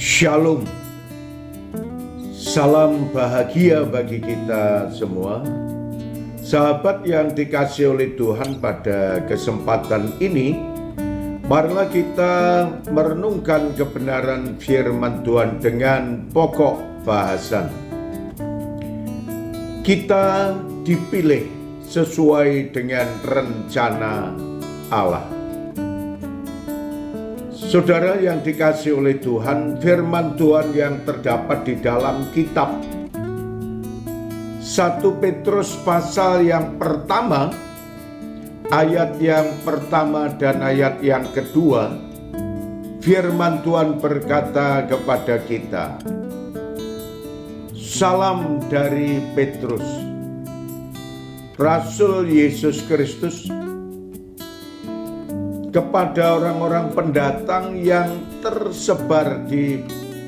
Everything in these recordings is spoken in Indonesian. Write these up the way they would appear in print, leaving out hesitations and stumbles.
Shalom. Salam bahagia bagi kita semua. Sahabat yang dikasihi oleh Tuhan, pada kesempatan ini marilah kita merenungkan kebenaran firman Tuhan dengan pokok bahasan. Kita dipilih sesuai dengan rencana Allah. Saudara yang dikasihi oleh Tuhan, firman Tuhan yang terdapat di dalam kitab 1 Petrus pasal yang pertama, ayat yang pertama dan ayat yang kedua, firman Tuhan berkata kepada kita, "Salam dari Petrus, Rasul Yesus Kristus, kepada orang-orang pendatang yang tersebar di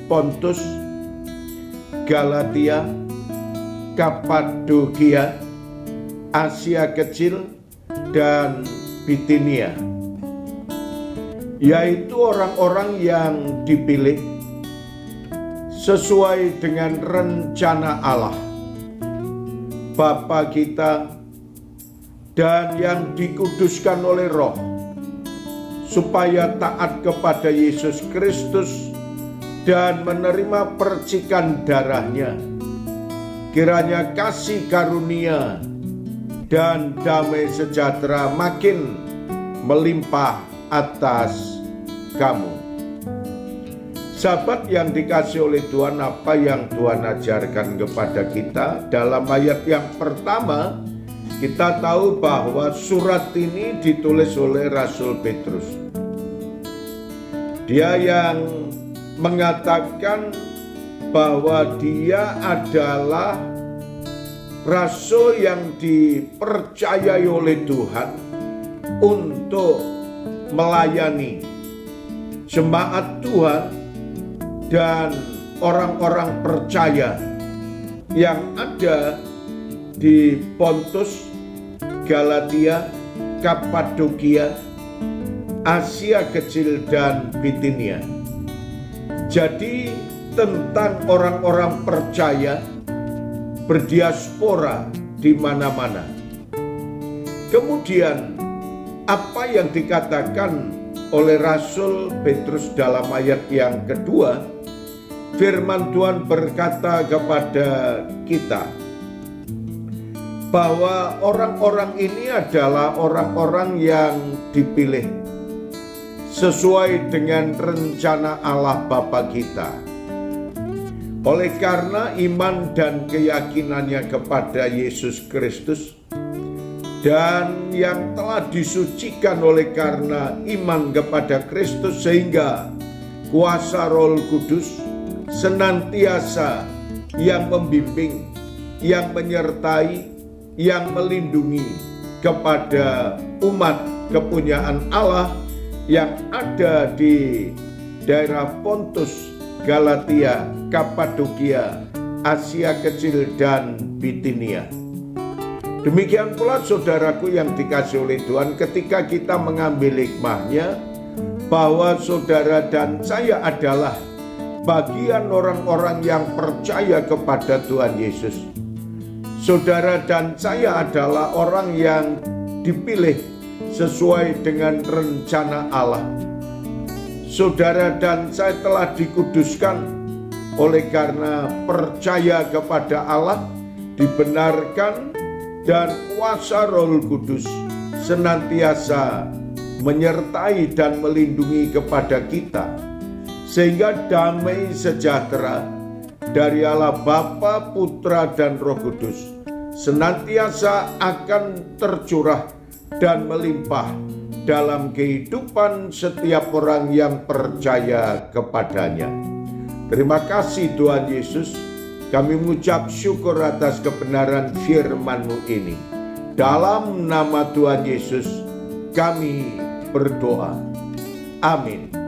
Pontus, Galatia, Kapadokia, Asia Kecil, dan Bitinia," yaitu orang-orang yang dipilih sesuai dengan rencana Allah Bapa kita dan yang dikuduskan oleh Roh, supaya taat kepada Yesus Kristus dan menerima percikan darahnya. Kiranya kasih karunia dan damai sejahtera makin melimpah atas kamu. Sahabat yang dikasihi oleh Tuhan, apa yang Tuhan ajarkan kepada kita dalam ayat yang pertama, kita tahu bahwa surat ini ditulis oleh Rasul Petrus. Dia yang mengatakan bahwa dia adalah rasul yang dipercayai oleh Tuhan untuk melayani jemaat Tuhan dan orang-orang percaya yang ada di Pontus, Galatia, Kapadokia, Asia Kecil, dan Bitinia. Jadi tentang orang-orang percaya berdiaspora di mana-mana. Kemudian apa yang dikatakan oleh Rasul Petrus dalam ayat yang kedua, firman Tuhan berkata kepada kita bahwa orang-orang ini adalah orang-orang yang dipilih sesuai dengan rencana Allah Bapa kita. Oleh karena iman dan keyakinannya kepada Yesus Kristus, dan yang telah disucikan oleh karena iman kepada Kristus, sehingga kuasa Roh Kudus senantiasa yang membimbing, yang menyertai, yang melindungi kepada umat kepunyaan Allah yang ada di daerah Pontus, Galatia, Kapadokia, Asia Kecil, dan Bitinia. Demikian pula saudaraku yang dikasihi oleh Tuhan, ketika kita mengambil hikmahnya bahwa saudara dan saya adalah bagian orang-orang yang percaya kepada Tuhan Yesus. Saudara dan saya adalah orang yang dipilih sesuai dengan rencana Allah. Saudara dan saya telah dikuduskan oleh karena percaya kepada Allah, dibenarkan, dan kuasa Roh Kudus senantiasa menyertai dan melindungi kepada kita, sehingga damai sejahtera dari Allah Bapa, Putra, dan Roh Kudus senantiasa akan tercurah dan melimpah dalam kehidupan setiap orang yang percaya kepadanya. Terima kasih Tuhan Yesus, kami mengucap syukur atas kebenaran firman-Mu ini. Dalam nama Tuhan Yesus kami berdoa. Amin.